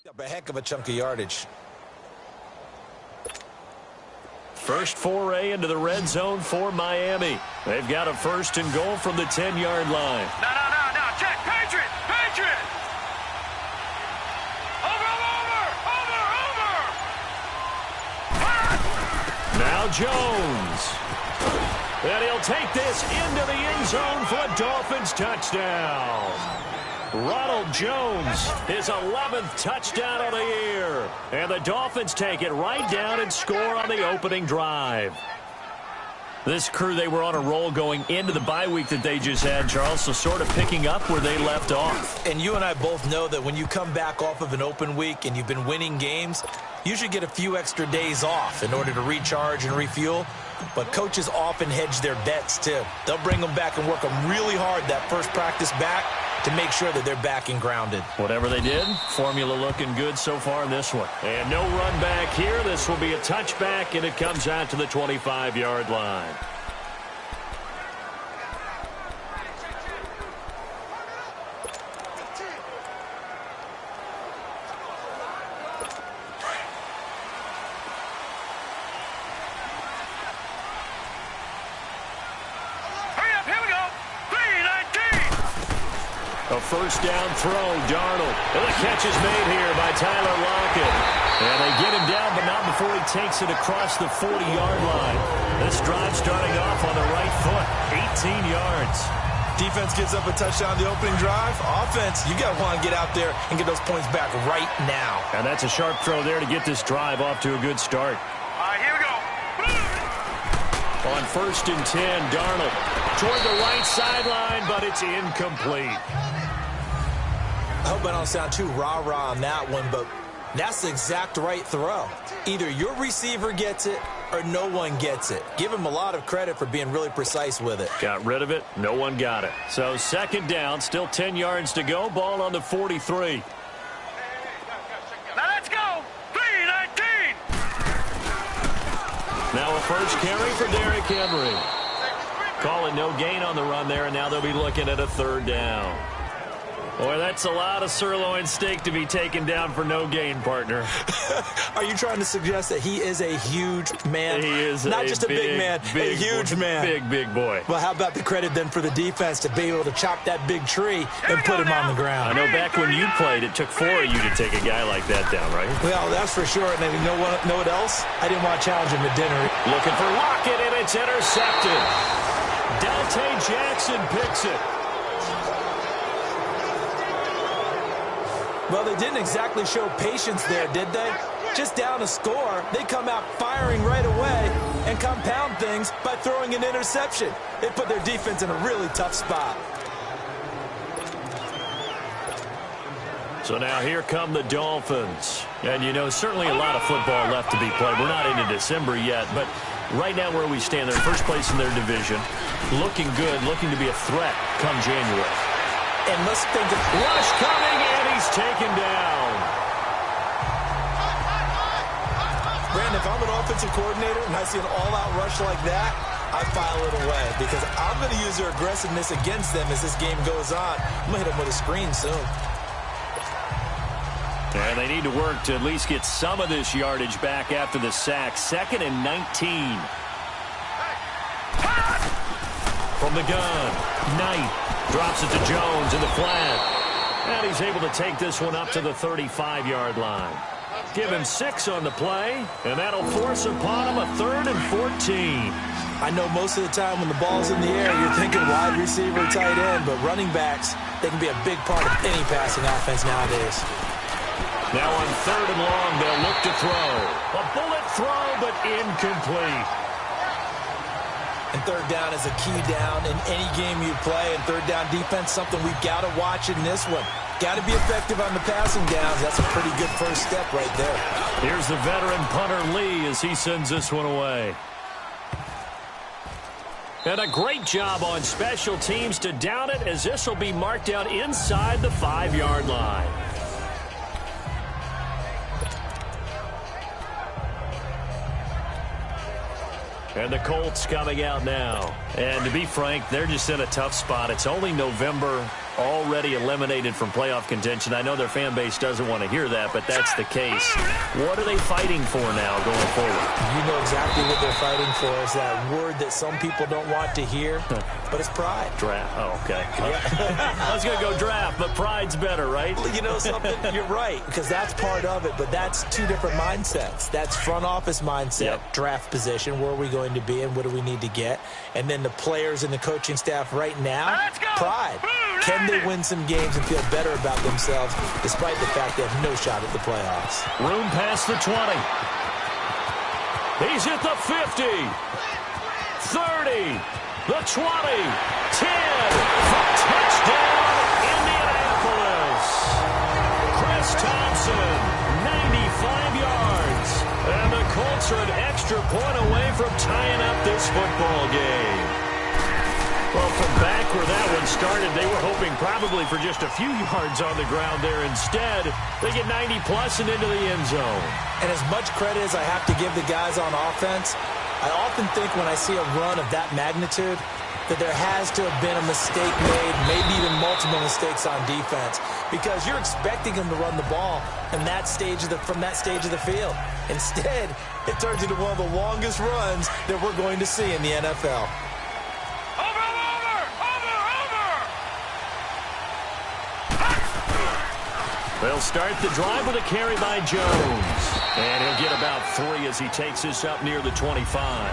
Up a heck of a chunk of yardage. First foray into the red zone for Miami. They've got a 1st and goal from the 10-yard line. No. Check. Patriot. Over. Now Jones. And he'll take this into the end zone for a Dolphins touchdown. Ronald Jones, his 11th touchdown of the year. And the Dolphins take it right down and score on the opening drive. This crew, they were on a roll going into the bye week that they just had, Charles, so sort of picking up where they left off. And you and I both know that when you come back off of an open week and you've been winning games, you should get a few extra days off in order to recharge and refuel. But coaches often hedge their bets, too. They'll bring them back and work them really hard that first practice back to make sure that they're back and grounded. Whatever they did, formula looking good so far in this one. And no run back here. This will be a touchback, and it comes out to the 25-yard line. A first down throw, Darnold. And the catch is made here by Tyler Lockett. And they get him down, but not before he takes it across the 40-yard line. This drive starting off on the right foot, 18 yards. Defense gives up a touchdown the opening drive. Offense, you got to want to get out there and get those points back right now. And that's a sharp throw there to get this drive off to a good start. Here we go. On 1st and 10, Darnold toward the right sideline, but it's incomplete. I hope I don't sound too rah-rah on that one, but that's the exact right throw. Either your receiver gets it or no one gets it. Give him a lot of credit for being really precise with it. Got rid of it. No one got it. So 2nd down, still 10 yards to go. Ball on the 43. Now let's go. 3-19. Now a first carry for Derrick Henry. Calling no gain on the run there, and now they'll be looking at a 3rd down. Boy, that's a lot of sirloin steak to be taken down for no gain, partner. Are you trying to suggest that he is a huge man? He is not just a big man, a huge man. Big boy. Well, how about the credit then for the defense to be able to chop that big tree and put him on the ground? I know back when you played, it took 4 of you to take a guy like that down, right? Well, that's for sure. And then you know what else? I didn't want to challenge him at dinner. Looking for Lockett, and it's intercepted. Dante Jackson picks it. Well, they didn't exactly show patience there, did they? Just down a score, they come out firing right away and compound things by throwing an interception. It put their defense in a really tough spot. So now here come the Dolphins. And, you know, certainly a lot of football left to be played. We're not into December yet, but right now where we stand, they're first place in their division. Looking good, looking to be a threat come January. And let's think of rush coming, and he's taken down. Brandon, if I'm an offensive coordinator and I see an all-out rush like that, I file it away because I'm going to use their aggressiveness against them as this game goes on. I'm going to hit them with a screen soon. And they need to work to at least get some of this yardage back after the sack. 2nd and 19. From the gun, Knight drops it to Jones in the flat. And he's able to take this one up to the 35-yard line. Give him 6 on the play, and that'll force upon him a 3rd and 14. I know most of the time when the ball's in the air, you're thinking wide receiver, tight end, but running backs, they can be a big part of any passing offense nowadays. Now on 3rd and long, they'll look to throw. A bullet throw, but incomplete. And 3rd down is a key down in any game you play. And 3rd down defense, something we've got to watch in this one. Got to be effective on the passing downs. That's a pretty good first step right there. Here's the veteran punter Lee as he sends this one away. And a great job on special teams to down it, as this will be marked out inside the 5-yard line. And the Colts coming out now. And to be frank, they're just in a tough spot. It's only November. already eliminated from playoff contention. I know their fan base doesn't want to hear that, but that's the case. What are they fighting for now going forward? You know exactly what they're fighting for is that word that some people don't want to hear, but it's pride. Draft. Oh, okay. I was going to go draft, but pride's better, right? You know something? You're right, because that's part of it, but that's two different mindsets. That's front office mindset, draft position, where are we going to be and what do we need to get? And then the players and the coaching staff right now, pride. Can they win some games and feel better about themselves despite the fact they have no shot at the playoffs? Room past the 20. He's at the 50. 30. The 20. 10. For touchdown, Indianapolis. Chris Thompson, 95 yards. And the Colts are an extra point away from tying up this football game. Well, from back where that one started, they were hoping probably for just a few yards on the ground there. Instead, they get 90-plus and into the end zone. And as much credit as I have to give the guys on offense, I often think when I see a run of that magnitude that there has to have been a mistake made, maybe even multiple mistakes on defense, because you're expecting them to run the ball from that stage of the field. Instead, it turns into one of the longest runs that we're going to see in the NFL. They'll start the drive with a carry by Jones. And he'll get about 3 as he takes this up near the 25.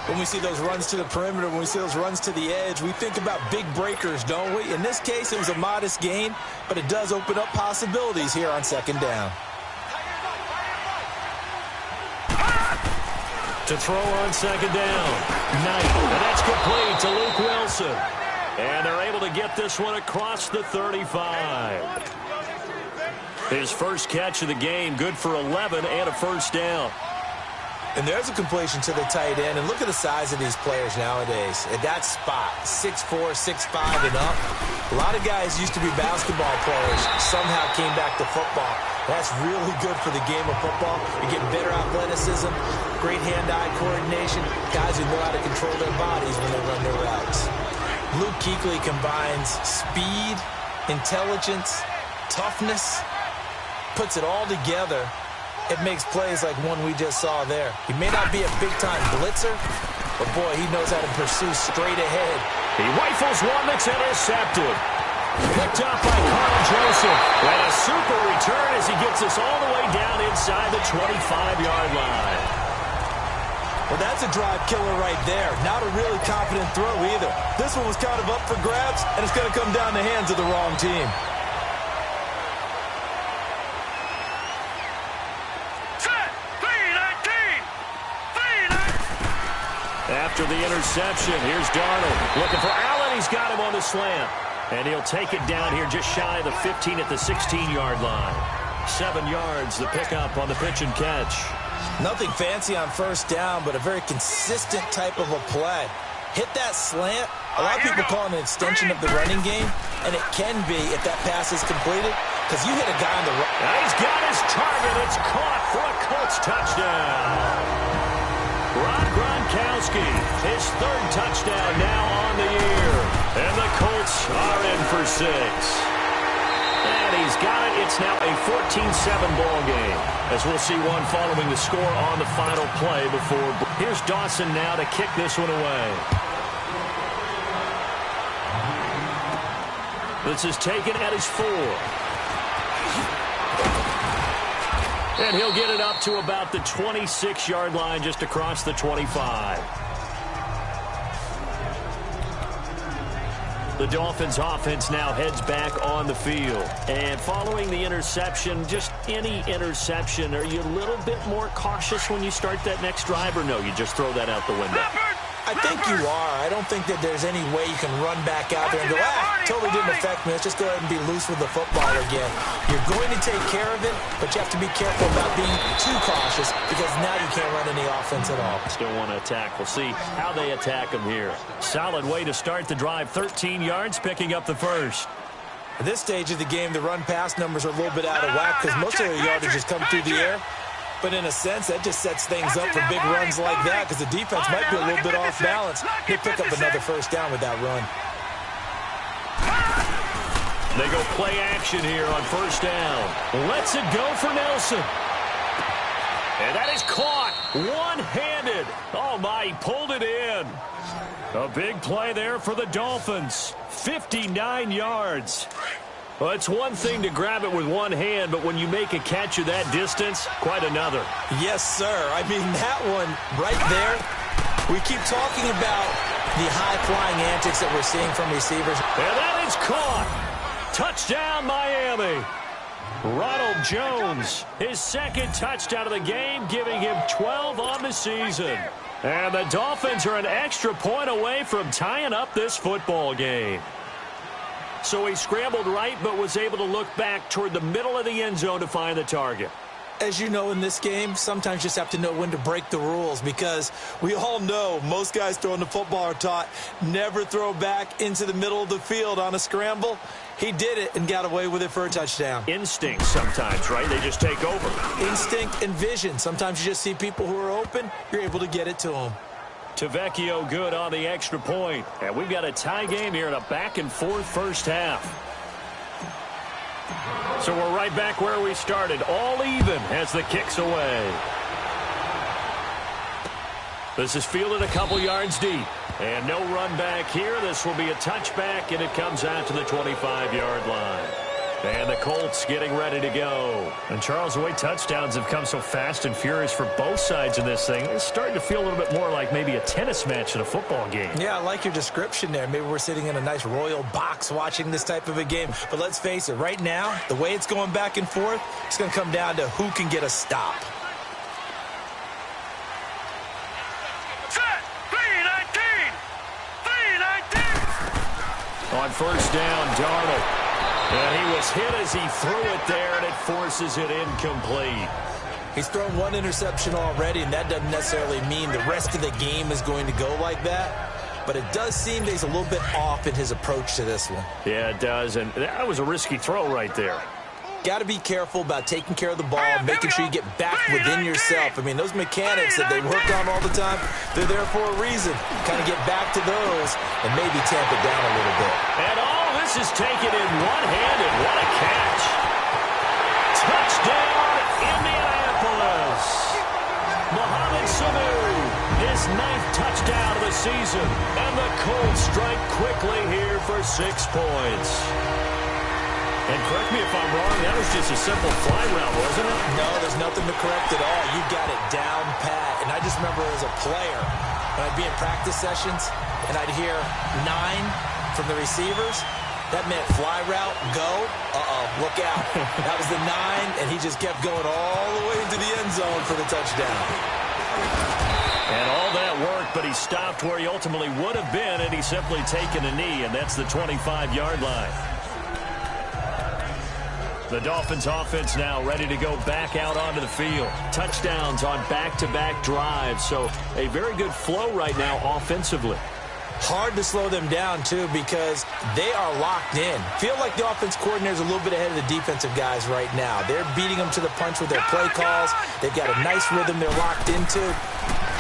When we see those runs to the perimeter, when we see those runs to the edge, we think about big breakers, don't we? In this case, it was a modest gain, but it does open up possibilities here on second down. To throw on second down. Knight. And that's complete to Luke Wilson. And they're able to get this one across the 35. His first catch of the game, good for 11 and a first down. And there's a completion to the tight end. And look at the size of these players nowadays. At that spot, 6'4", 6'5", and up. A lot of guys used to be basketball players, somehow came back to football. That's really good for the game of football. You get better athleticism, great hand-eye coordination, guys who know how to control their bodies when they run their routes. Luke Kuechly combines speed, intelligence, toughness, puts it all together. It makes plays like one we just saw there. He may not be a big-time blitzer, but, boy, he knows how to pursue straight ahead. He rifles one that's intercepted. Picked up by Carl Joseph. And a super return as he gets us all the way down inside the 25-yard line. Well, that's a drive killer right there. Not a really confident throw either. This one was kind of up for grabs, and it's going to come down the hands of the wrong team. After the interception, here's Darnold. Looking for Allen. He's got him on the slant. And he'll take it down here just shy of the 15 at the 16-yard line. 7 yards, the pickup on the pitch and catch. Nothing fancy on first down, but a very consistent type of a play. Hit that slant. A lot of people call it an extension of the running game, and it can be if that pass is completed, because you hit a guy on the run. And he's got his target. It's caught for a Colts touchdown. Rob Gronkowski, his 3rd touchdown now on the year. And the Colts are in for 6. And he's got it. It's now a 14-7 ball game. As we'll see one following the score on the final play before. Here's Dawson now to kick this one away. This is taken at his 4. And he'll get it up to about the 26-yard line just across the 25. The Dolphins offense now heads back on the field. And following the interception, just any interception, are you a little bit more cautious when you start that next drive, or no, you just throw that out the window? I think you are. I don't think that there's any way you can run back out there and go, totally didn't affect me. Let's just go ahead and be loose with the football again. You're going to take care of it, but you have to be careful about being too cautious because now you can't run any offense at all. Still want to attack. We'll see how they attack them here. Solid way to start the drive. 13 yards, picking up the first. At this stage of the game, the run-pass numbers are a little bit out of whack because most of the yardage has come through the air. But in a sense, that just sets things up for big runs like that because the defense might be a little bit off balance. They pick up another first down with that run. They go play action here on first down. Lets it go for Nelson. And that is caught one-handed. Oh, my, he pulled it in. A big play there for the Dolphins. 59 yards. Well, it's one thing to grab it with one hand, but when you make a catch of that distance, quite another. Yes, sir. I mean, that one right there, we keep talking about the high-flying antics that we're seeing from receivers. And that is caught. Touchdown, Miami. Ronald Jones, his second touchdown of the game, giving him 12 on the season. And the Dolphins are an extra point away from tying up this football game. So he scrambled right, but was able to look back toward the middle of the end zone to find the target. As you know, in this game, sometimes you just have to know when to break the rules, because we all know most guys throwing the football are taught never throw back into the middle of the field on a scramble. He did it and got away with it for a touchdown. Instinct sometimes, right? They just take over. Instinct and vision. Sometimes you just see people who are open, you're able to get it to them. Tavecchio good on the extra point. And we've got a tie game here in a back-and-forth first half. So we're right back where we started, all even as the kick's away. This is fielded a couple yards deep. And no run back here. This will be a touchback, and it comes out to the 25-yard line. And the Colts getting ready to go. And, Charles, the way touchdowns have come so fast and furious for both sides in this thing, it's starting to feel a little bit more like maybe a tennis match in a football game. Yeah, I like your description there. Maybe we're sitting in a nice royal box watching this type of a game. But let's face it, right now, the way it's going back and forth, it's going to come down to who can get a stop. Set. 319. 319. On first down, Darnold. And he was hit as he threw it there, and it forces it incomplete. He's thrown one interception already, and that doesn't necessarily mean the rest of the game is going to go like that. But it does seem that he's a little bit off in his approach to this one. Yeah, it does, and that was a risky throw right there. Got to be careful about taking care of the ball, making sure you get back within yourself. I mean, those mechanics that they work on all the time, they're there for a reason. Kind of get back to those and maybe tamp it down a little bit. And all this is taken in one-handed. What a catch. Touchdown, Indianapolis. Mohamed Sanu, his 9th touchdown of the season. And the Colts strike quickly here for 6 points. And correct me if I'm wrong, that was just a simple fly route, wasn't it? No, there's nothing to correct at all. You got it down pat. And I just remember as a player, when I'd be in practice sessions and I'd hear 9 from the receivers, that meant fly route, go, look out. That was the 9, and he just kept going all the way into the end zone for the touchdown. And all that worked, but he stopped where he ultimately would have been, and he's simply taken a knee, and that's the 25-yard line. The Dolphins offense now ready to go back out onto the field. Touchdowns on back-to-back drives, so a very good flow right now offensively. Hard to slow them down, too, because they are locked in. Feel like the offense coordinator is a little bit ahead of the defensive guys right now. They're beating them to the punch with their play calls. They've got a nice rhythm they're locked into.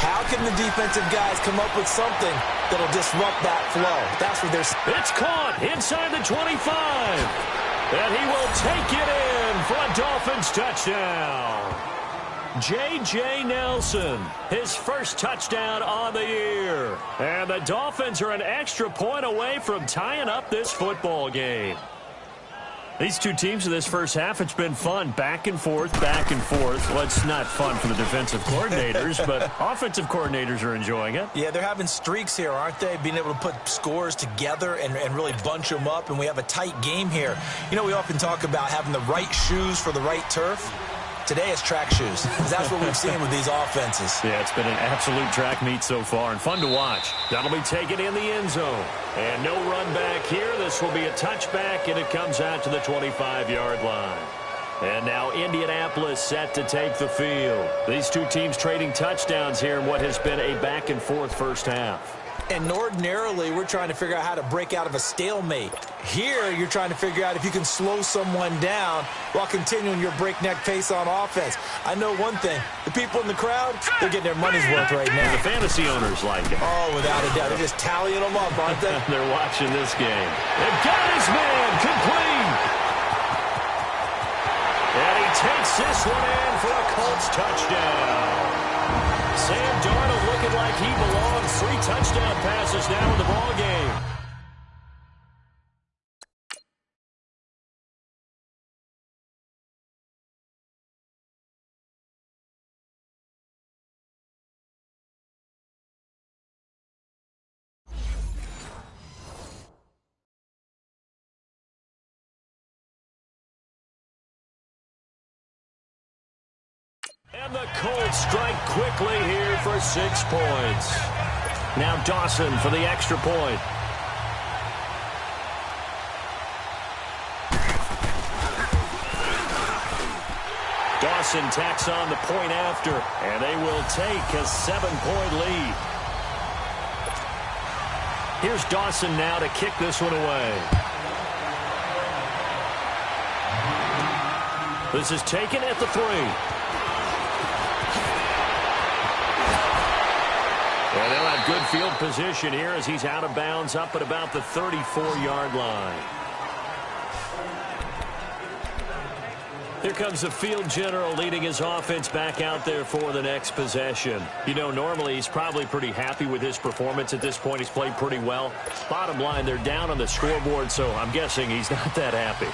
How can the defensive guys come up with something that'll disrupt that flow? That's what they're... It's caught inside the 25. And he will take it in for a Dolphins touchdown. J.J. Nelson, his first touchdown on the year. And the Dolphins are an extra point away from tying up this football game. These two teams in this first half, it's been fun. Back and forth, back and forth. Well, it's not fun for the defensive coordinators, but offensive coordinators are enjoying it. Yeah, they're having streaks here, aren't they? Being able to put scores together and really bunch them up, and we have a tight game here. You know, we often talk about having the right shoes for the right turf. Today it's track shoes, because that's what we've seen with these offenses. Yeah, it's been an absolute track meet so far, and fun to watch. That'll be taken in the end zone. And no run back here. This will be a touchback, and it comes out to the 25-yard line. And now Indianapolis set to take the field. These two teams trading touchdowns here in what has been a back-and-forth first half. And ordinarily, we're trying to figure out how to break out of a stalemate. Here, you're trying to figure out if you can slow someone down while continuing your breakneck pace on offense. I know one thing. The people in the crowd, they're getting their money's worth right now. The fantasy owners like it. Oh, without a doubt. They're just tallying them up, aren't they? They're watching this game. They've got his man complete. one in for a Colts touchdown. Sam Darnold looking like he belongs. 3 touchdown passes now in the ballgame. And the Colts strike quickly here for 6 points. Now Dawson for the extra point. Dawson tacks on the point after, and they will take a 7-point lead. Here's Dawson now to kick this one away. This is taken at the 3. Well, they'll have good field position here as he's out of bounds up at about the 34-yard line. Here comes the field general leading his offense back out there for the next possession. You know, normally he's probably pretty happy with his performance at this point. He's played pretty well. Bottom line, they're down on the scoreboard, so I'm guessing he's not that happy.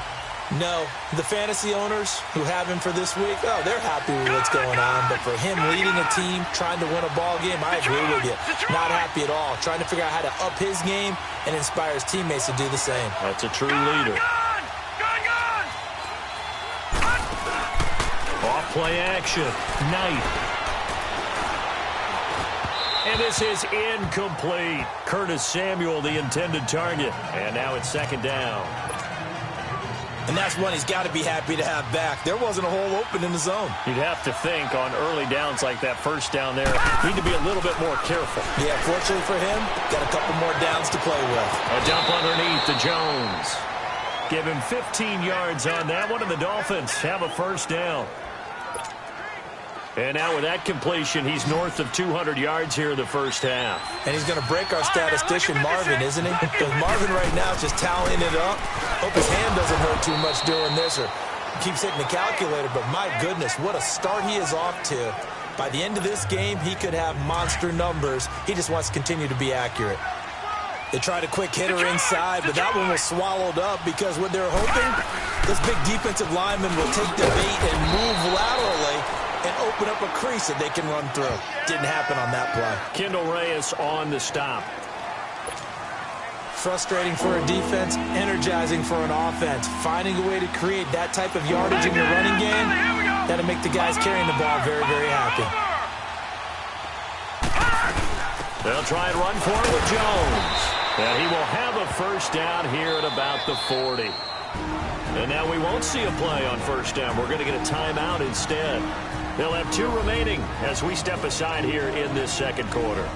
No, the fantasy owners who have him for this week, oh, they're happy with what's going on. But for him leading a team, trying to win a ball game, I agree with you. Not happy at all. Trying to figure out how to up his game and inspire his teammates to do the same. That's a true leader. Off play action. Knight. And this is incomplete. Curtis Samuel, the intended target. And now it's 2nd down. And that's one he's got to be happy to have back. There wasn't a hole open in the zone. You'd have to think on early downs like that, 1st down there, need to be a little bit more careful. Yeah, fortunately for him, got a couple more downs to play with. A dump underneath to Jones. Give him 15 yards on that one, and the Dolphins have a 1st down. And now with that completion, he's north of 200 yards here in the 1st half. And he's going to break our statistician, Marvin, isn't he? Because Marvin right now is just tallying it up. Hope his hand doesn't hurt too much doing this or keeps hitting the calculator. But my goodness, what a start he is off to. By the end of this game, he could have monster numbers. He just wants to continue to be accurate. They tried a quick hitter inside, but that one was swallowed up because what they're hoping, this big defensive lineman will take the bait and move laterally and open up a crease that they can run through. Didn't happen on that play. Kendall Reyes on the stop. Frustrating for a defense, energizing for an offense. Finding a way to create that type of yardage in your running game, that'll make the guys carrying the ball very, very happy. They'll try and run for it with Jones. And he will have a 1st down here at about the 40. And now we won't see a play on 1st down. We're going to get a timeout instead. They'll have 2 remaining as we step aside here in this 2nd quarter.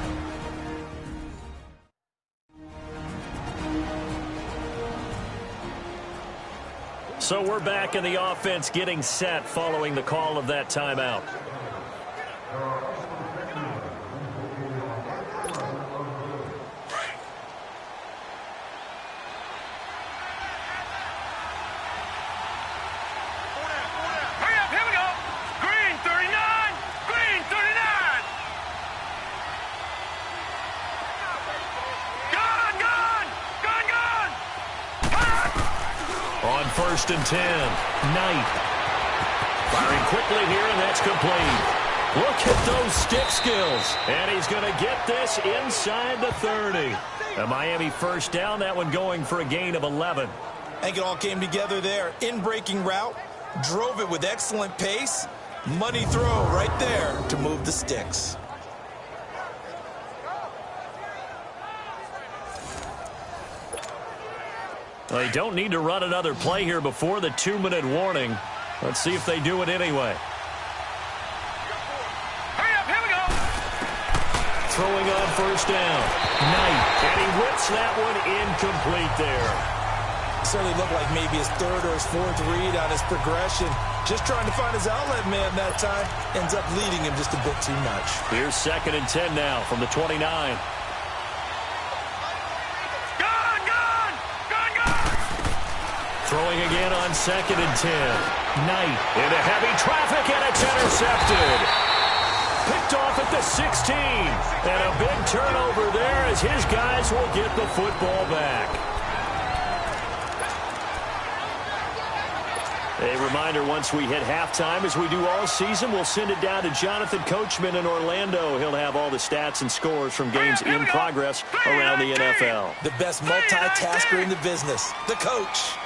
So we're back in the offense getting set following the call of that timeout. On 1st and 10, Knight. Firing quickly here, and that's complete. Look at those stick skills. And he's going to get this inside the 30. A Miami 1st down, that one going for a gain of 11. I think it all came together there. In-breaking route, drove it with excellent pace. Money throw right there to move the sticks. Well, they don't need to run another play here before the 2-minute warning. Let's see if they do it anyway. Hurry up, here we go. Throwing on 1st down. Knight. And he whips that one incomplete there. Certainly looked like maybe his 3rd or his 4th read on his progression. Just trying to find his outlet man that time. Ends up leading him just a bit too much. Here's 2nd and 10 now from the 29. Throwing again on 2nd and 10. Knight into heavy traffic, and it's intercepted. Picked off at the 16. And a big turnover there as his guys will get the football back. A reminder, once we hit halftime, as we do all season, we'll send it down to Jonathan Coachman in Orlando. He'll have all the stats and scores from games in progress around the NFL. The best multitasker in the business, the coach.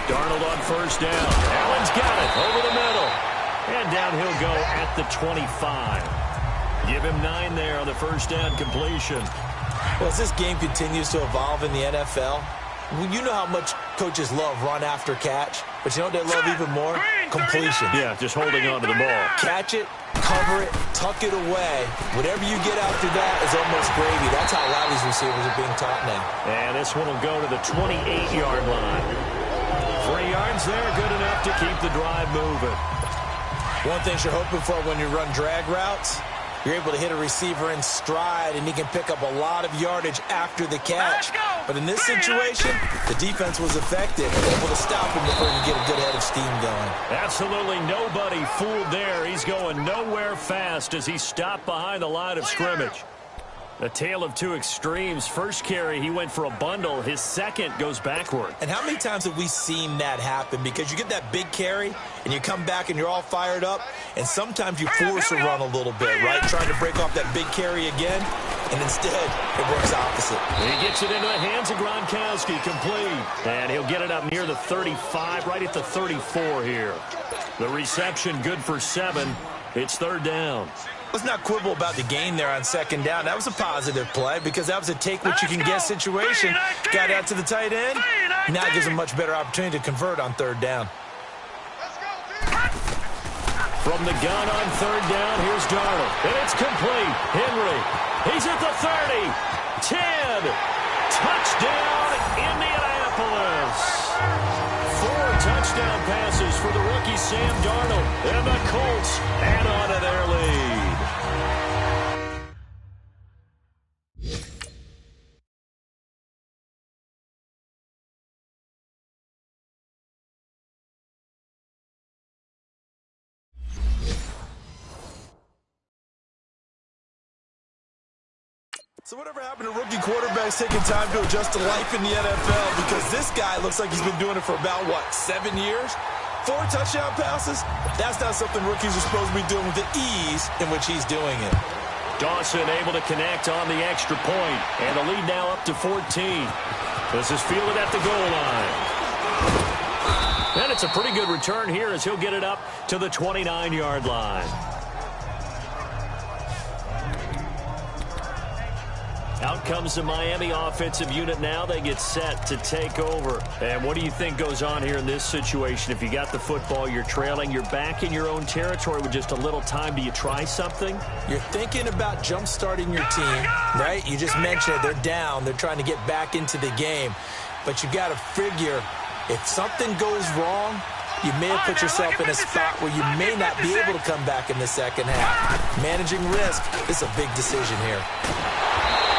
Darnold on 1st down. Allen's got it over the middle. And down he'll go at the 25. Give him 9 there on the 1st down completion. Well, as this game continues to evolve in the NFL, you know how much coaches love run after catch, but you know what they love even more? Completion. Yeah, just holding on to the ball. Catch it, cover it, tuck it away. Whatever you get after that is almost gravy. That's how a lot of these receivers are being taught now. And this one will go to the 28-yard line. 3 yards there, good enough to keep the drive moving. One thing you're hoping for when you run drag routes, you're able to hit a receiver in stride, and he can pick up a lot of yardage after the catch. But in this situation, the defense was effective and able to stop him before he could get a good head of steam going. Absolutely nobody fooled there. He's going nowhere fast as he stopped behind the line of scrimmage. A tale of two extremes. First carry, he went for a bundle. His second goes backward. And how many times have we seen that happen? Because you get that big carry, and you come back and you're all fired up, and sometimes you force a run a little bit, right? Trying to break off that big carry again, and instead it works opposite. He gets it into the hands of Gronkowski, complete. And he'll get it up near the 35, right at the 34 here. The reception good for 7. It's 3rd down. Let's not quibble about the gain there on 2nd down. That was a positive play because that was a take-what-you-can-get situation. Got out to the tight end. Now it gives him a much better opportunity to convert on 3rd down. From the gun on 3rd down, here's Darnold. And it's complete. Henry. He's at the 30. 10. Touchdown, Indianapolis. 4 touchdown passes for the rookie Sam Darnold. And the Colts add on to their lead. So whatever happened to rookie quarterbacks taking time to adjust to life in the NFL? Because this guy looks like he's been doing it for about, 7 years? 4 touchdown passes? That's not something rookies are supposed to be doing with the ease in which he's doing it. Dawson able to connect on the extra point. And the lead now up to 14. This is fielded at the goal line. And it's a pretty good return here as he'll get it up to the 29-yard line. Out comes the Miami offensive unit now. They get set to take over. And what do you think goes on here in this situation? If you got the football, you're trailing, you're back in your own territory with just a little time. Do you try something? You're thinking about jump-starting your team, right? You just mentioned it. They're down. They're trying to get back into the game. But you got to figure if something goes wrong, you may have put yourself in a spot where you may not be able to come back in the second half. Managing risk is a big decision here.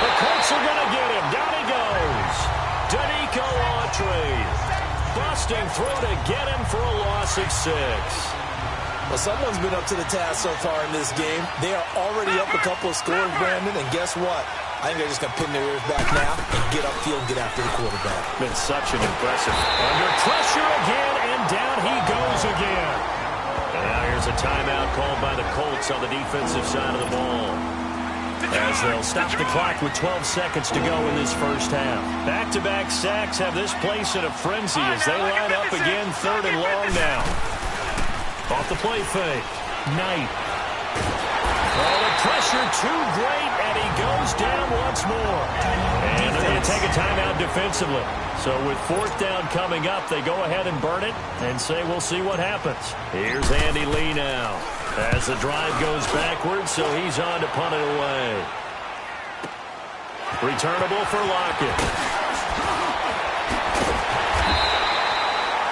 The Colts are going to get him. Down he goes. Danico Autry busting through to get him for a loss of 6. Well, someone's been up to the task so far in this game. They are already up a couple of scores, Brandon, and guess what? I think they're just going to pin their ears back now and get upfield and get after the quarterback. Been such an impressive. Under pressure again, and down he goes again. And now here's a timeout called by the Colts on the defensive side of the ball, as they'll stop the clock with 12 seconds to go in this first half. Back-to-back sacks have this place in a frenzy as they line up again, 3rd and long now. Off the play fake. Knight. Oh, the pressure too great, and he goes down once more. And they're going to take a timeout defensively. So with 4th down coming up, they go ahead and burn it and say we'll see what happens. Here's Andy Lee now, as the drive goes backwards, so he's on to punt it away. Returnable for Lockett.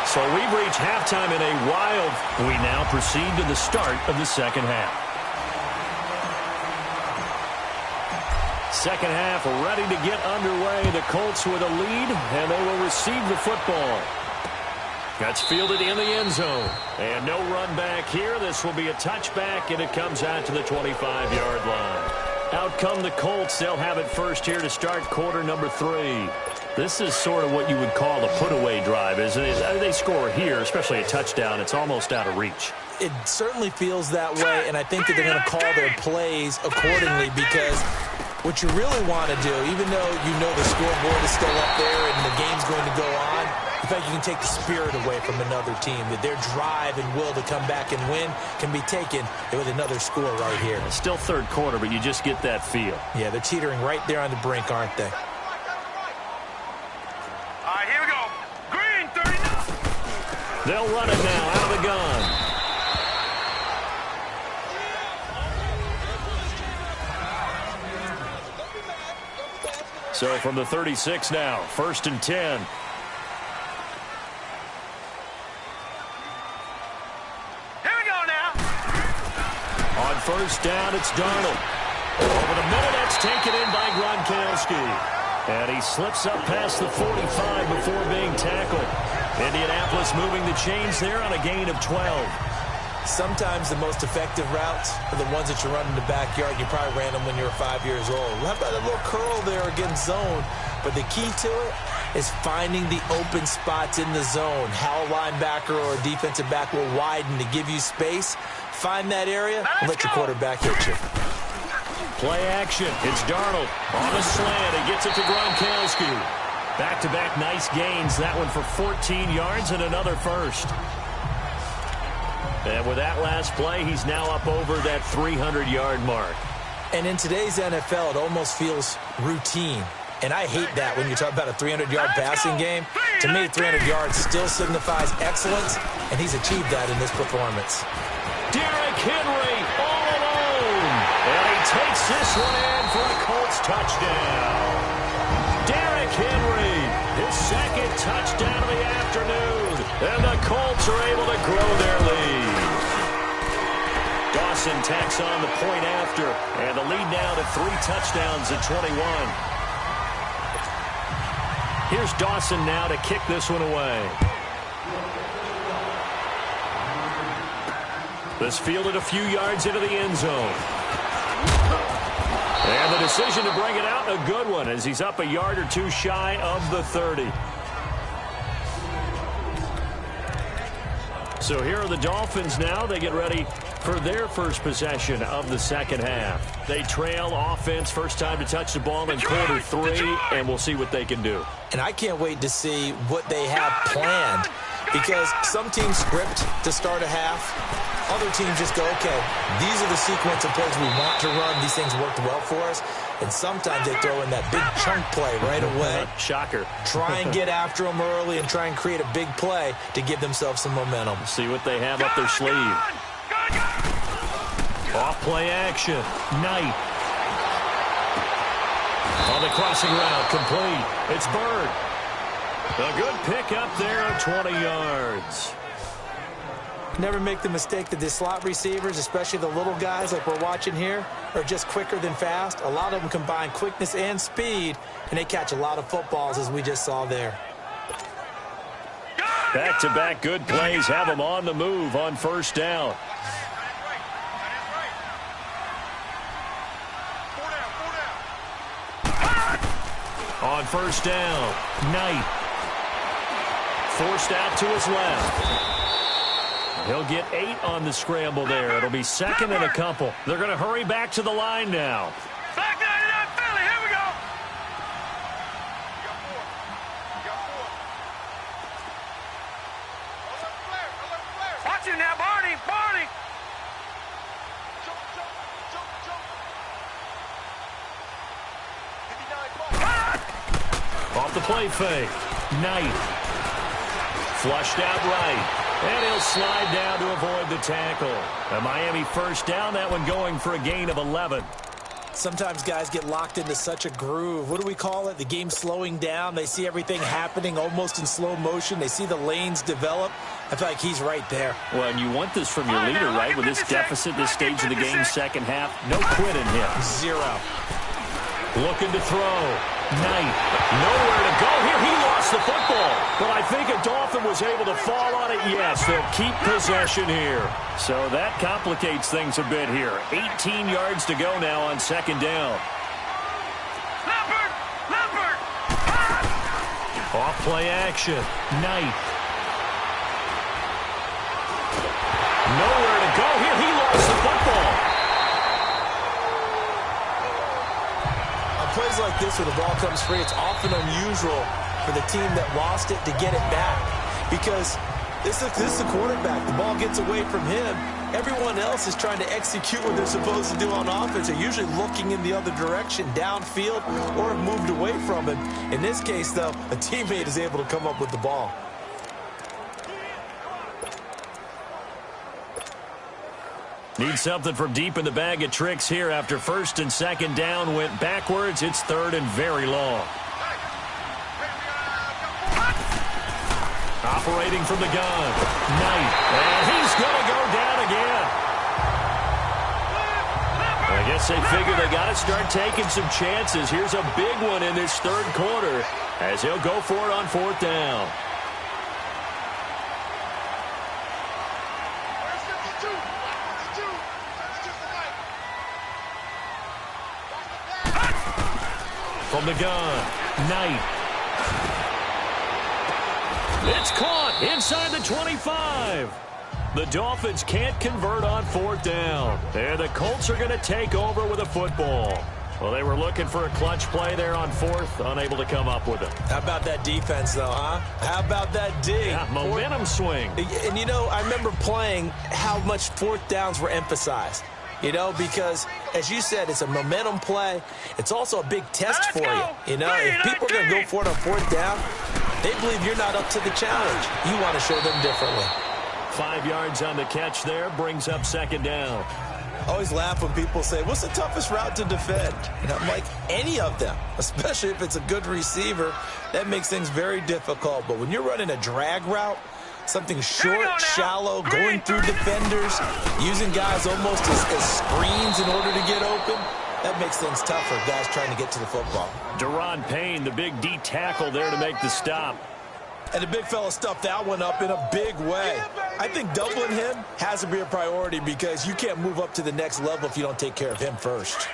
So we've reached halftime in a while. We now proceed to the start of the second half. Second half ready to get underway. The Colts with a lead, and they will receive the football. That's fielded in the end zone. And no run back here. This will be a touchback, and it comes out to the 25-yard line. Out come the Colts. They'll have it first here to start quarter number 3. This is sort of what you would call a put-away drive, isn't it? They score here, especially a touchdown. It's almost out of reach. It certainly feels that way, and I think that they're going to call their plays accordingly, because what you really want to do, even though you know the scoreboard is still up there and the game's going to go on, in fact, you can take the spirit away from another team, that their drive and will to come back and win can be taken with another score right here. It's still third quarter, but you just get that feel. Yeah, they're teetering right there on the brink, aren't they? All right, here we go. Green, 39. They'll run it now out of the gun. So from the 36 now, 1st and 10. Here we go now. On first down, it's Darnold. Over the middle, that's taken in by Gronkowski. And he slips up past the 45 before being tackled. Indianapolis moving the chains there on a gain of 12. Sometimes the most effective routes are the ones that you run in the backyard. You probably ran them when you were 5 years old. How about a little curl there against zone? But the key to it is finding the open spots in the zone. How a linebacker or a defensive back will widen to give you space. Find that area and let your quarterback hit you. Play action. It's Darnold on the slant. He gets it to Gronkowski. Back-to-back nice gains. That one for 14 yards and another first. And with that last play, he's now up over that 300-yard mark. And in today's NFL, it almost feels routine. And I hate that when you talk about a 300-yard passing game. To me, 300 yards still signifies excellence, and he's achieved that in this performance. Derrick Henry all alone. And he takes this one in for a Colts touchdown. Derrick Henry, his second touchdown of the afternoon. And the Colts are able to grow their lead. Dawson tacks on the point after. And the lead now to 3 touchdowns at 21. Here's Dawson now to kick this one away. This fielded a few yards into the end zone. And the decision to bring it out, a good one, as he's up a yard or two shy of the 30. So here are the Dolphins now. They get ready for their first possession of the second half. They trail offense, first time to touch the ball in quarter 3, and we'll see what they can do. And I can't wait to see what they have planned, because some teams script to start a half. Other teams just go, okay, these are the sequence of plays we want to run. These things worked well for us. And sometimes they throw in that big chunk play right away. Shocker. Try and get after them early and try and create a big play to give themselves some momentum. See what they have up their sleeve. Off play action. Knight. On the crossing route, complete. It's Bird. A good pick up there of 20 yards. Never make the mistake that the slot receivers, especially the little guys like we're watching here, are just quicker than fast. A lot of them combine quickness and speed, and they catch a lot of footballs, as we just saw there. Back-to-back good plays have them on the move on first down. On first down, Knight. Forced out to his left. He'll get 8 on the scramble there. It'll be second and a couple. They're going to hurry back to the line now. Back 99 Philly, here we go. Watch it now, Barney, Barney. Off the play fake. Knight. Flushed out right. And he'll slide down to avoid the tackle. A Miami first down, that one going for a gain of 11. Sometimes guys get locked into such a groove. What do we call it? The game slowing down. They see everything happening almost in slow motion. They see the lanes develop. I feel like he's right there. Well, and you want this from your leader, right? With this deficit, this stage of the game, second half, no quit in him. 0. Looking to throw. Knight. Nowhere to go here. He lost the football. But I think a Dolphin was able to fall on it. Yes, they'll keep possession here. So that complicates things a bit here. 18 yards to go now on second down. Off play action. Knight. Nowhere to go here. He lost the football. On plays like this where the ball comes free, it's often unusual for the team that lost it to get it back. Because this is the quarterback. The ball gets away from him. Everyone else is trying to execute what they're supposed to do on offense. They're usually looking in the other direction, downfield, or have moved away from him. In this case, though, a teammate is able to come up with the ball. Need something from deep in the bag of tricks here after first and second down went backwards. It's third and very long. Operating from the gun. Knight. And he's going to go down again. I guess they figure they got to start taking some chances. Here's a big one in this third quarter as he'll go for it on fourth down. From the gun, Knight. It's caught inside the 25. The Dolphins can't convert on fourth down. And the Colts are going to take over with a football. Well, they were looking for a clutch play there on fourth, unable to come up with it. How about that defense, though, huh? How about that D? Yeah, momentum swing. And, you know, I remember playing how much fourth downs were emphasized. You know, because, as you said, it's a momentum play. It's also a big test for you. You know, if people are going to go for it on fourth down, they believe you're not up to the challenge. You want to show them differently. 5 yards on the catch there, brings up second down. I always laugh when people say, what's the toughest route to defend? And I'm like, any of them, especially if it's a good receiver. That makes things very difficult. But when you're running a drag route, something short, shallow, going through defenders, using guys almost as screens in order to get open, that makes things tougher, guys trying to get to the football. Deron Payne, the big D tackle there to make the stop. And the big fella stuffed that one up in a big way. I think doubling him has to be a priority because you can't move up to the next level if you don't take care of him first.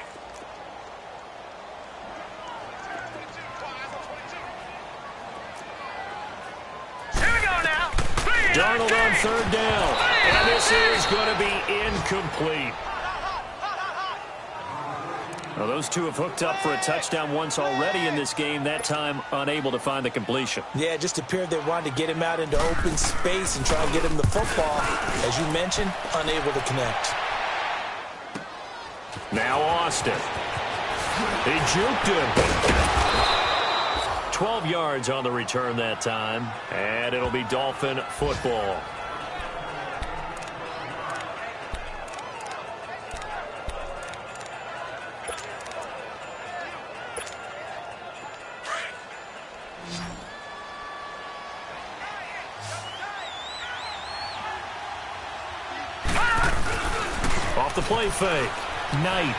Darnold on third down. And this is going to be incomplete. Well, those two have hooked up for a touchdown once already in this game, that time unable to find the completion. Yeah, it just appeared they wanted to get him out into open space and try and get him the football. As you mentioned, unable to connect. Now Austin. He juked him. 12 yards on the return that time, and it'll be Dolphin football. Off the play fake. Knight.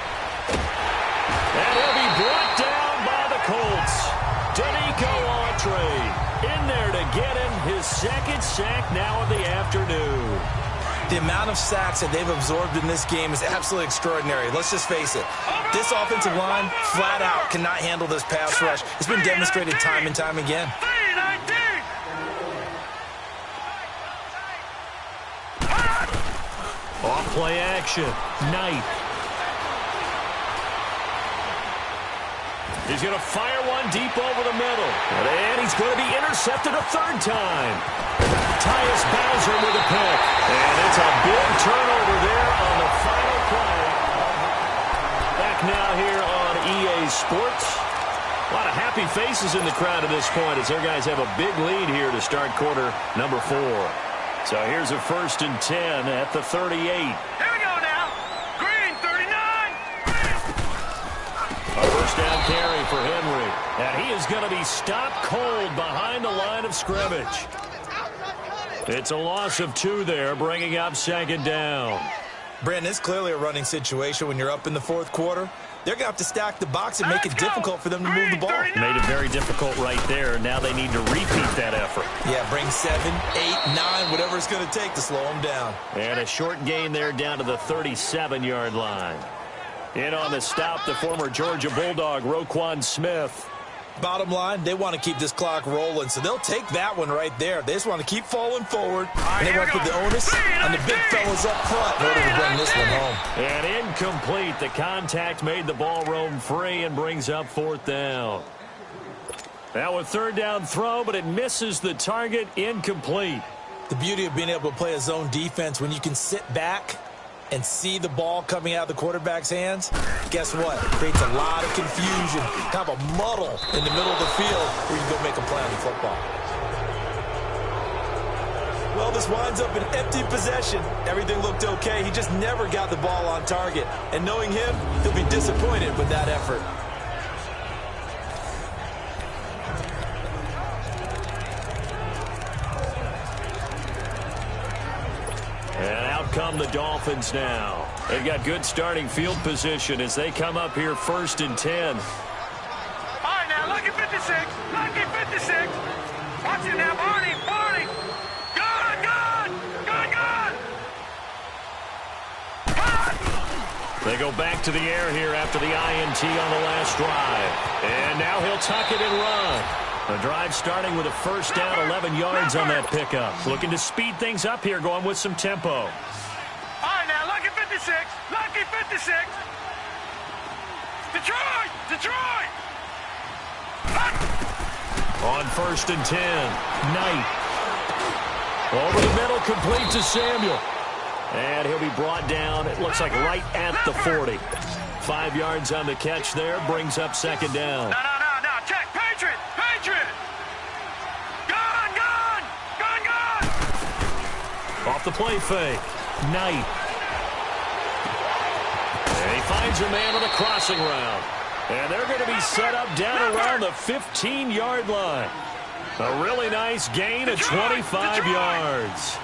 And he'll be brought down by the Colts. Danico Autry in there to get him his second sack now of the afternoon. The amount of sacks that they've absorbed in this game is absolutely extraordinary. Let's just face it. This offensive line, flat out, cannot handle this pass rush. It's been demonstrated time and time again. Off play action. Knight. He's going to fire one deep over the middle. And he's going to be intercepted a third time. Tyus Bowser with a pick. And it's a big turnover there on the final play. Back now here on EA Sports. A lot of happy faces in the crowd at this point as their guys have a big lead here to start quarter number 4. So here's a 1st and 10 at the 38. Here we go now. Green, 39. A first down carry for Henry. And he is going to be stopped cold behind the line of scrimmage. It's a loss of 2 there, bringing up second down. Brandon, it's clearly a running situation when you're up in the fourth quarter. they're going to have to stack the box and make it difficult for them to move the ball. Made it very difficult right there. Now they need to repeat that effort. Yeah, bring 7, 8, 9, whatever it's going to take to slow them down. And a short gain there down to the 37-yard line. In on the stop, the former Georgia Bulldog, Roquan Smith. Bottom line, they want to keep this clock rolling, so they'll take that one right there. They just want to keep falling forward, and they want to put the onus on the big fellas up front in order to bring this one home. And incomplete. The contact made the ball roam free and brings up 4th down. Now a 3rd down throw, but it misses the target. Incomplete. The beauty of being able to play a zone defense when you can sit back and see the ball coming out of the quarterback's hands, guess what? It creates a lot of confusion, kind of a muddle in the middle of the field where you can go make a play on the football. Well, this winds up an empty possession. Everything looked okay. He just never got the ball on target. And knowing him, he'll be disappointed with that effort. And out come the Dolphins now. They've got good starting field position as they come up here 1st and 10. All right, now, lucky 56. Lucky 56. Watch it now, Barney. Barney. Good, good. Good, good. They go back to the air here after the INT on the last drive. And now he'll tuck it and run. The drive starting with a 1st down, 11 yards on that pickup. Looking to speed things up here, going with some tempo. All right, now, lucky 56. Lucky 56. Detroit. Detroit. On 1st and 10, Knight. Over the middle, complete to Samuel. And he'll be brought down, it looks like right at the 40. 5 yards on the catch there, brings up 2nd down. No. Check. Patriot. Patriot. Gun. Gun. Gun. Gun. Off the play fake. Knight. And he finds a man on the crossing route. And they're going to be set up down around the 15-yard line. A really nice gain of 25 yards.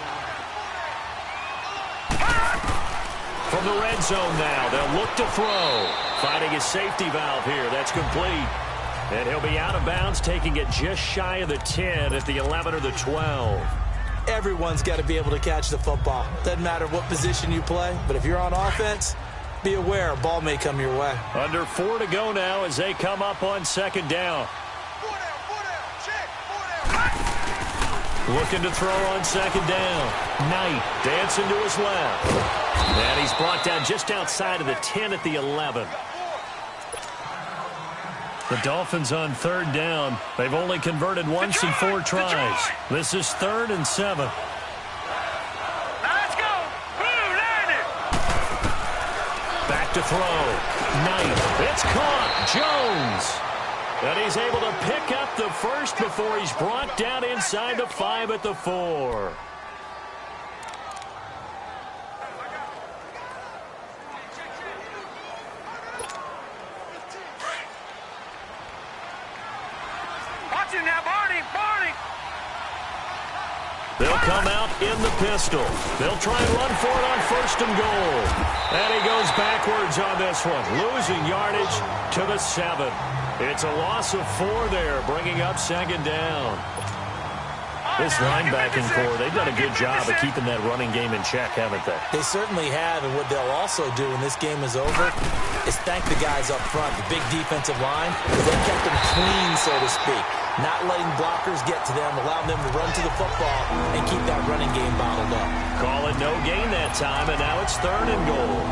From the red zone now, they'll look to throw. Finding his safety valve here. That's complete. And he'll be out of bounds, taking it just shy of the 10 at the 11 or the 12. Everyone's got to be able to catch the football. Doesn't matter what position you play, but if you're on offense, be aware a ball may come your way. Under 4 to go now as they come up on 2nd down. Looking to throw on 2nd down. Knight dancing to his left. And he's brought down just outside of the 10 at the 11. The Dolphins on 3rd down. They've only converted once in 4 tries. This is 3rd and 7. Let's go. Back to throw. Knight. It's caught. Jones. And he's able to pick up the first before he's brought down inside the 5 at the 4. Now, Barney. They'll come out in the pistol. They'll try and run for it on 1st and goal. And he goes backwards on this one, losing yardage to the 7. It's a loss of 4 there, bringing up 2nd down. This linebacking core, they've done a good job of keeping that running game in check, haven't they? They certainly have, and what they'll also do when this game is over is thank the guys up front, the big defensive line, because they kept them clean, so to speak. Not letting blockers get to them, allowing them to run to the football and keep that running game bottled up. Call it no gain that time, and now it's 3rd and goal.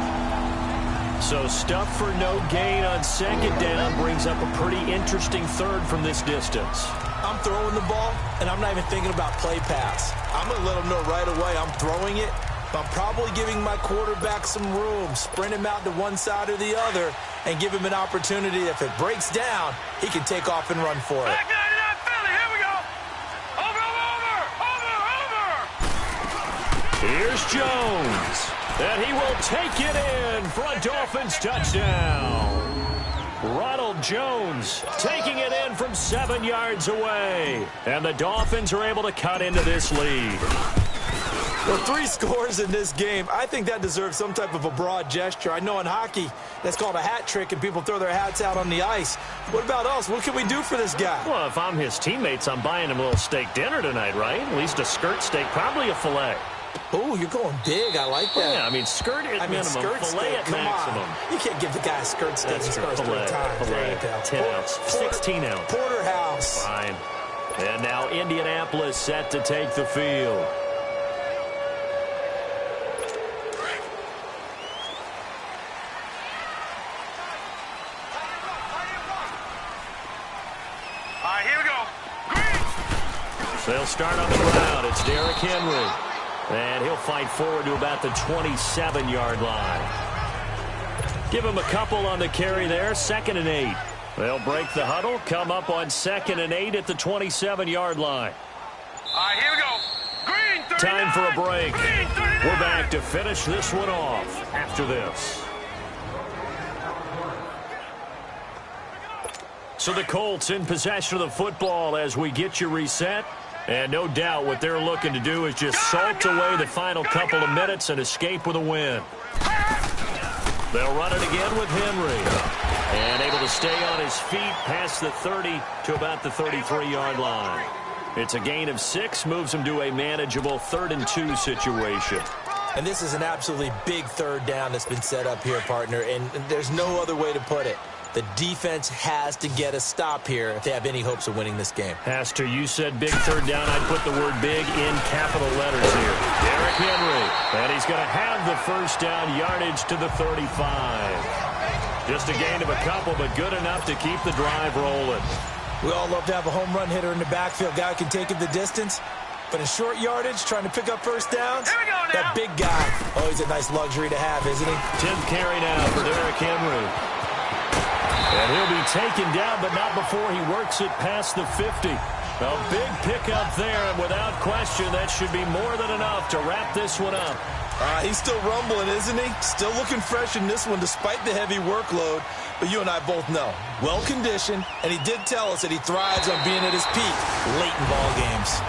So stuff for no gain on 2nd down brings up a pretty interesting 3rd from this distance. I'm throwing the ball, and I'm not even thinking about play pass. I'm going to let them know right away I'm throwing it, but I'm probably giving my quarterback some room, sprint him out to one side or the other, and give him an opportunity. If it breaks down, he can take off and run for it. Back 99 Philly, here we go. Over. Here's Jones, and he will take it in for a Dolphins touchdown. Ronald Jones taking it in from 7 yards away. And the Dolphins are able to cut into this lead. Well, 3 scores in this game. I think that deserves some type of a broad gesture. I know in hockey, that's called a hat trick, and people throw their hats out on the ice. What about us? What can we do for this guy? Well, if I'm his teammates, I'm buying him a little steak dinner tonight, right? At least a skirt steak, probably a filet. Oh, you're going big. I like that. Well, yeah, I mean, skirt at minimum, skirt filet steak, at come maximum. on. You can't give the guy a skirt steak. That's true. Filet, 10 ounce, 16 ounce. Porterhouse. Fine. And now Indianapolis set to take the field. All right, here we go. They'll start on the ground. It's Derrick Henry. And he'll fight forward to about the 27-yard line. Give him a couple on the carry there. 2nd and 8. They'll break the huddle, come up on 2nd and 8 at the 27-yard line. All right, here we go. Green, 39. Time for a break. Green, 39. We're back to finish this one off after this. So the Colts in possession of the football as we get you reset. And no doubt what they're looking to do is just salt away the final couple of minutes and escape with a win. They'll run it again with Henry. And able to stay on his feet past the 30 to about the 33-yard line. It's a gain of 6, moves him to a manageable 3rd and 2 situation. And this is an absolutely big 3rd down that's been set up here, partner. And there's no other way to put it. The defense has to get a stop here if they have any hopes of winning this game. Has to. You said big 3rd down. I'd put the word big in capital letters here. Derrick Henry. And he's going to have the 1st down, yardage to the 35. Just a gain of a couple, but good enough to keep the drive rolling. We all love to have a home run hitter in the backfield. Guy who can take it the distance. But in short yardage, trying to pick up 1st downs, Here we go now. that big guy, oh, he's a nice luxury to have, isn't he? 10th carry now for Derrick Henry. And he'll be taken down, but not before he works it past the 50. A big pickup there, and without question, that should be more than enough to wrap this one up. He's still rumbling, isn't he? Still looking fresh in this one despite the heavy workload. But you and I both know, well-conditioned, and he did tell us that he thrives on being at his peak late in ball games.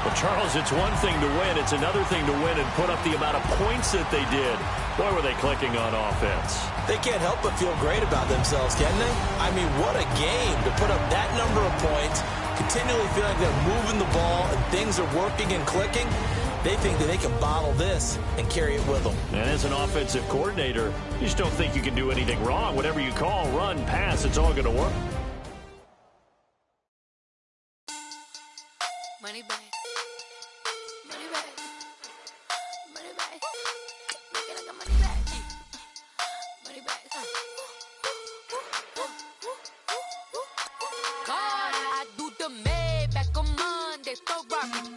Well, Charles, it's one thing to win. It's another thing to win and put up the amount of points that they did. Boy, were they clicking on offense. They can't help but feel great about themselves, can they? I mean, what a game to put up that number of points, continually feeling like they're moving the ball and things are working and clicking. They think that they can bottle this and carry it with them. And as an offensive coordinator, you just don't think you can do anything wrong. Whatever you call, run, pass, it's all going to work. Money back. Money back. Money back. Make it like a money back. Money back. God, I do the Maybach on Monday. Ferrari